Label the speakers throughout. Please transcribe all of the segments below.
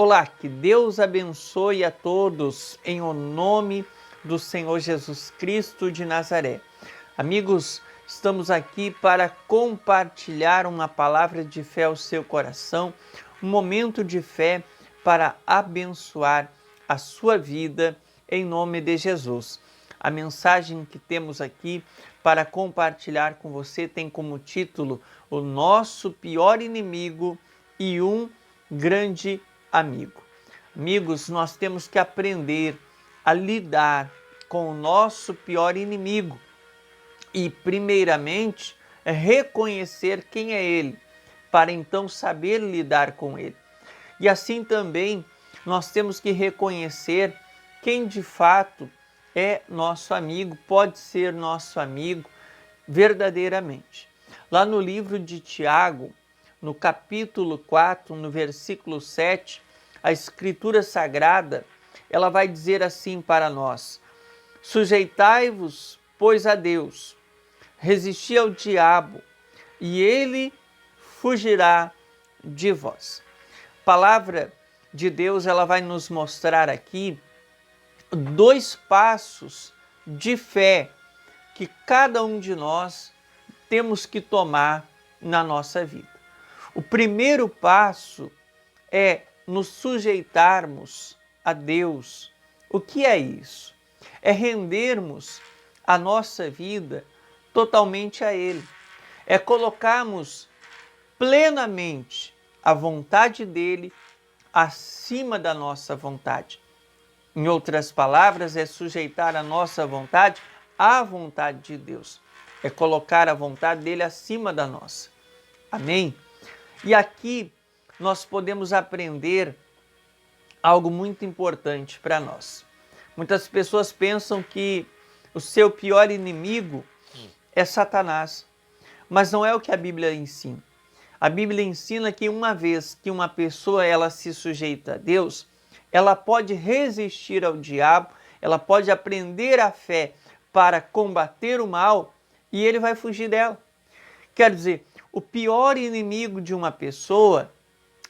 Speaker 1: Olá, que Deus abençoe a todos em o nome do Senhor Jesus Cristo de Nazaré. Amigos, estamos aqui para compartilhar uma palavra de fé ao seu coração, um momento de fé para abençoar a sua vida em nome de Jesus. A mensagem que temos aqui para compartilhar com você tem como título O Nosso Pior Inimigo e um Grande Amigo. Amigos, nós temos que aprender a lidar com o nosso pior inimigo e, primeiramente, reconhecer quem é ele, para então saber lidar com ele. E assim também nós temos que reconhecer quem de fato é nosso amigo, pode ser nosso amigo verdadeiramente. Lá no livro de Tiago, no capítulo 4, no versículo 7, a Escritura Sagrada, ela vai dizer assim para nós: sujeitai-vos, pois, a Deus, resisti ao diabo, e ele fugirá de vós. A palavra de Deus, ela vai nos mostrar aqui 2 passos de fé que cada um de nós temos que tomar na nossa vida. O primeiro passo é nos sujeitarmos a Deus. O que é isso? É rendermos a nossa vida totalmente a Ele. É colocarmos plenamente a vontade dEle acima da nossa vontade. Em outras palavras, é sujeitar a nossa vontade à vontade de Deus. É colocar a vontade dEle acima da nossa. Amém? E aqui nós podemos aprender algo muito importante para nós. Muitas pessoas pensam que o seu pior inimigo é Satanás, mas não é o que a Bíblia ensina. A Bíblia ensina que uma vez que uma pessoa ela se sujeita a Deus, ela pode resistir ao diabo, ela pode aprender a fé para combater o mal e ele vai fugir dela. Quer dizer, o pior inimigo de uma pessoa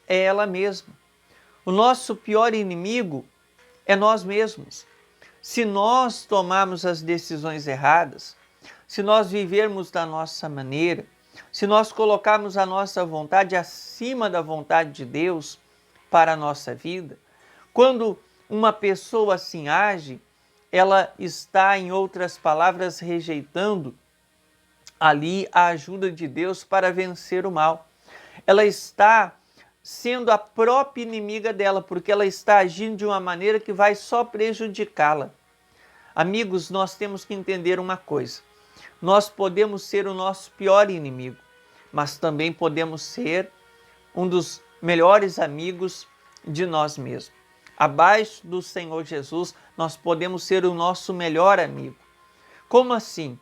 Speaker 1: é ela mesma. O nosso pior inimigo é nós mesmos. Se nós tomarmos as decisões erradas, se nós vivermos da nossa maneira, se nós colocarmos a nossa vontade acima da vontade de Deus para a nossa vida, quando uma pessoa assim age, ela está, em outras palavras, rejeitando ali a ajuda de Deus para vencer o mal. Ela está sendo a própria inimiga dela, porque ela está agindo de uma maneira que vai só prejudicá-la. Amigos, nós temos que entender uma coisa. Nós podemos ser o nosso pior inimigo, mas também podemos ser um dos melhores amigos de nós mesmos. Abaixo do Senhor Jesus, nós podemos ser o nosso melhor amigo. Como assim?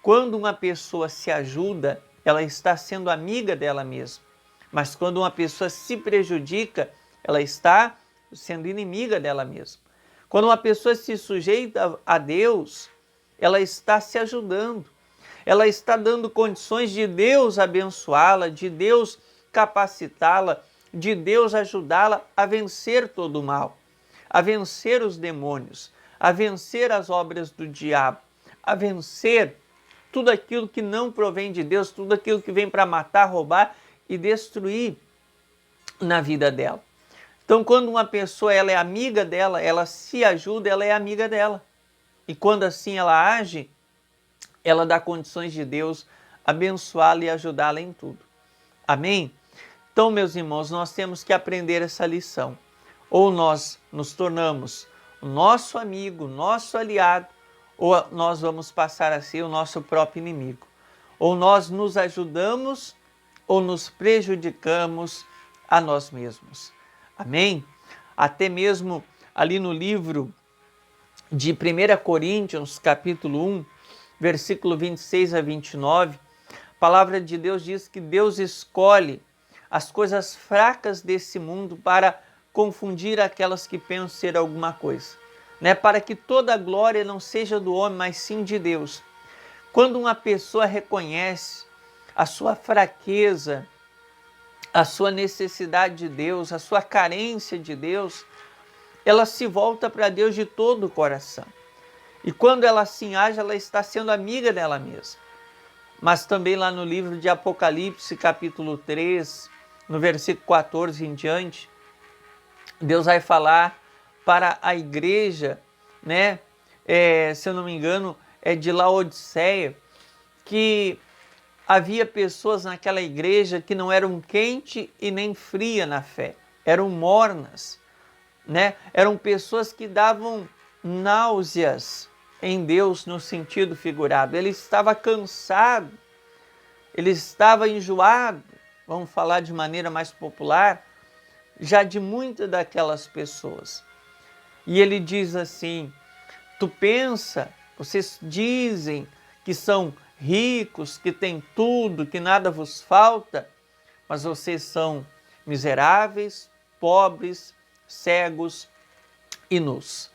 Speaker 1: Quando uma pessoa se ajuda, ela está sendo amiga dela mesma. Mas quando uma pessoa se prejudica, ela está sendo inimiga dela mesma. Quando uma pessoa se sujeita a Deus, ela está se ajudando. Ela está dando condições de Deus abençoá-la, de Deus capacitá-la, de Deus ajudá-la a vencer todo o mal, a vencer os demônios, a vencer as obras do diabo, a vencer tudo aquilo que não provém de Deus, tudo aquilo que vem para matar, roubar e destruir na vida dela. Então, quando uma pessoa ela é amiga dela, ela se ajuda, ela é amiga dela. E quando assim ela age, ela dá condições de Deus abençoá-la e ajudá-la em tudo. Amém? Então, meus irmãos, nós temos que aprender essa lição. Ou nós nos tornamos o nosso amigo, nosso aliado, ou nós vamos passar a ser o nosso próprio inimigo. Ou nós nos ajudamos, ou nos prejudicamos a nós mesmos. Amém? Até mesmo ali no livro de 1 Coríntios, capítulo 1, versículo 26 a 29, a palavra de Deus diz que Deus escolhe as coisas fracas desse mundo para confundir aquelas que pensam ser alguma coisa, né? Para que toda a glória não seja do homem, mas sim de Deus. Quando uma pessoa reconhece a sua fraqueza a sua necessidade de Deus, a sua carência de Deus, ela se volta para Deus de todo o coração. E quando ela assim age, ela está sendo amiga dela mesma. Mas também lá no livro de Apocalipse, capítulo 3, no versículo 14 em diante, Deus vai falar para a igreja, né? Se eu não me engano, é de Laodiceia, que havia pessoas naquela igreja que não eram quente e nem fria na fé, eram mornas, né? Eram pessoas que davam náuseas em Deus no sentido figurado. Ele estava cansado, ele estava enjoado, vamos falar de maneira mais popular, já de muitas daquelas pessoas. E ele diz assim: tu pensa, vocês dizem que são ricos, que têm tudo, que nada vos falta, mas vocês são miseráveis, pobres, cegos e nus.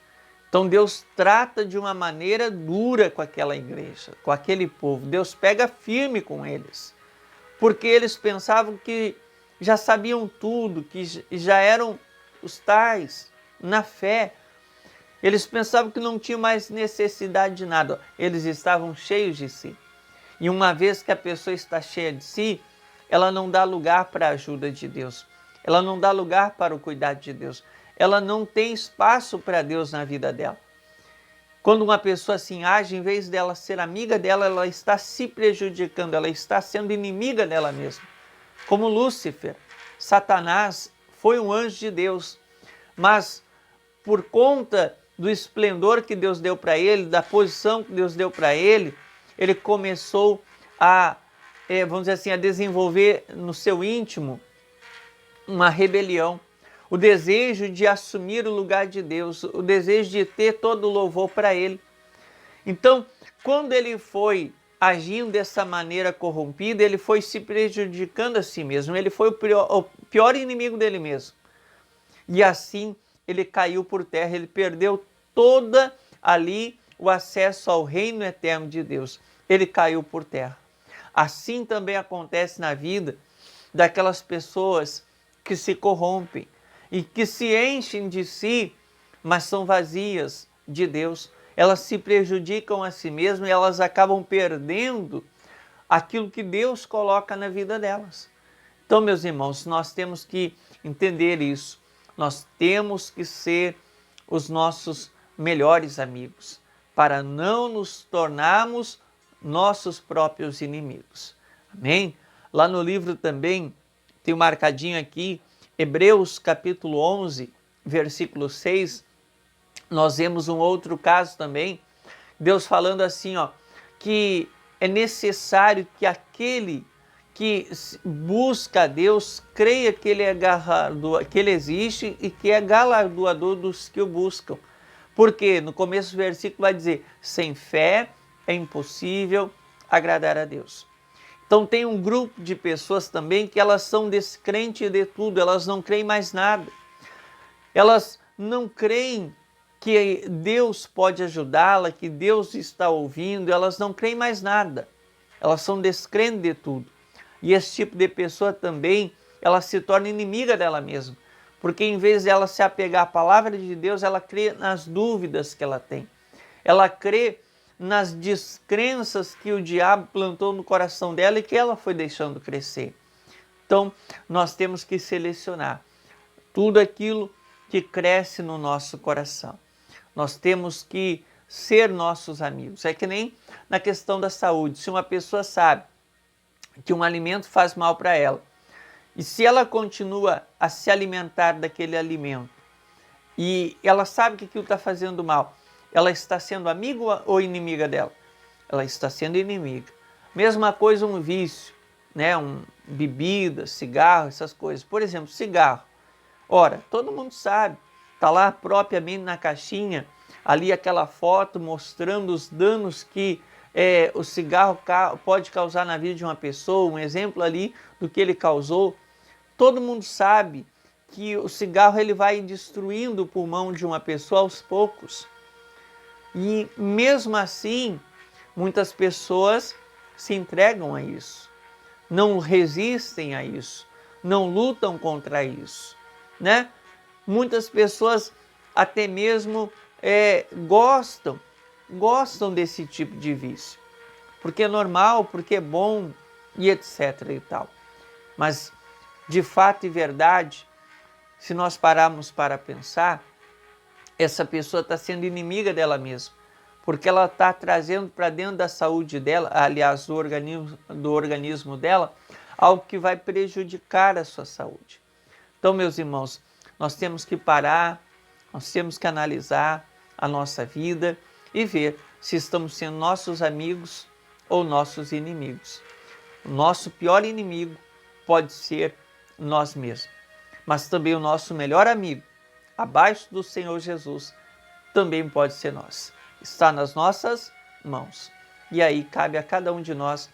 Speaker 1: Então Deus trata de uma maneira dura com aquela igreja, com aquele povo. Deus pega firme com eles, porque eles pensavam que já sabiam tudo, que já eram os tais na fé. Eles pensavam que não tinham mais necessidade de nada. Eles estavam cheios de si. E uma vez que a pessoa está cheia de si, ela não dá lugar para a ajuda de Deus. Ela não dá lugar para o cuidado de Deus. Ela não tem espaço para Deus na vida dela. Quando uma pessoa assim age, em vez dela ser amiga dela, ela está se prejudicando, ela está sendo inimiga dela mesma. Como Lúcifer, Satanás foi um anjo de Deus, mas por conta do esplendor que Deus deu para ele, da posição que Deus deu para ele, ele começou a, vamos dizer assim, a desenvolver no seu íntimo uma rebelião, o desejo de assumir o lugar de Deus, o desejo de ter todo o louvor para ele. Então, quando ele foi agindo dessa maneira corrompida, ele foi se prejudicando a si mesmo, ele foi o pior inimigo dele mesmo. E assim ele caiu por terra, ele perdeu toda ali o acesso ao reino eterno de Deus. Ele caiu por terra. Assim também acontece na vida daquelas pessoas que se corrompem e que se enchem de si, mas são vazias de Deus. Elas se prejudicam a si mesmas e elas acabam perdendo aquilo que Deus coloca na vida delas. Então, meus irmãos, nós temos que entender isso. Nós temos que ser os nossos melhores amigos, para não nos tornarmos nossos próprios inimigos. Amém? Lá no livro também, tem marcadinho aqui, Hebreus capítulo 11, versículo 6, nós vemos um outro caso também, Deus falando assim, que é necessário que aquele que busca a Deus creia que que Ele existe e que é galardoador dos que o buscam. Porque no começo do versículo vai dizer, sem fé é impossível agradar a Deus. Então tem um grupo de pessoas também que elas são descrentes de tudo, elas não creem mais nada. Elas não creem que Deus pode ajudá-la, que Deus está ouvindo, elas não creem mais nada. Elas são descrentes de tudo. E esse tipo de pessoa também, ela se torna inimiga dela mesma. Porque em vez de ela se apegar à palavra de Deus, ela crê nas dúvidas que ela tem. Ela crê nas descrenças que o diabo plantou no coração dela e que ela foi deixando crescer. Então, nós temos que selecionar tudo aquilo que cresce no nosso coração. Nós temos que ser nossos amigos. É que nem na questão da saúde. Se uma pessoa sabe que um alimento faz mal para ela, e se ela continua a se alimentar daquele alimento, e ela sabe que aquilo está fazendo mal, ela está sendo amiga ou inimiga dela? Ela está sendo inimiga. Mesma coisa um vício, né? Bebida, cigarro, essas coisas. Por exemplo, cigarro. Ora, todo mundo sabe, está lá propriamente na caixinha, ali aquela foto mostrando os danos que o cigarro pode causar na vida de uma pessoa, um exemplo ali do que ele causou. Todo mundo sabe que o cigarro ele vai destruindo o pulmão de uma pessoa aos poucos. E mesmo assim, muitas pessoas se entregam a isso, não resistem a isso, não lutam contra isso, né? Muitas pessoas até mesmo gostam desse tipo de vício, porque é normal, porque é bom e etc e tal. Mas, de fato e verdade, se nós pararmos para pensar, essa pessoa está sendo inimiga dela mesma, porque ela está trazendo para dentro da saúde dela, aliás, do organismo dela, algo que vai prejudicar a sua saúde. Então, meus irmãos, nós temos que parar, nós temos que analisar a nossa vida e ver se estamos sendo nossos amigos ou nossos inimigos. O nosso pior inimigo pode ser nós mesmos, mas também o nosso melhor amigo, abaixo do Senhor Jesus, também pode ser nós. Está nas nossas mãos. E aí cabe a cada um de nós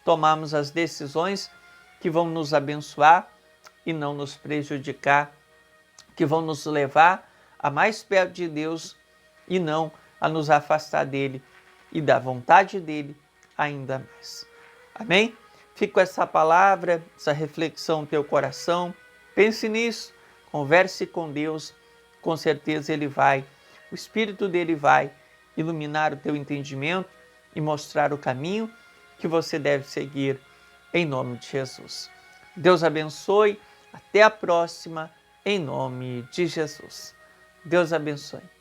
Speaker 1: tomarmos as decisões que vão nos abençoar e não nos prejudicar, que vão nos levar a mais perto de Deus e não a nos afastar dele e da vontade dele ainda mais. Amém? Fica com essa palavra, essa reflexão no teu coração. Pense nisso, converse com Deus, com certeza o Espírito dele vai iluminar o teu entendimento e mostrar o caminho que você deve seguir em nome de Jesus. Deus abençoe, até a próxima, em nome de Jesus. Deus abençoe.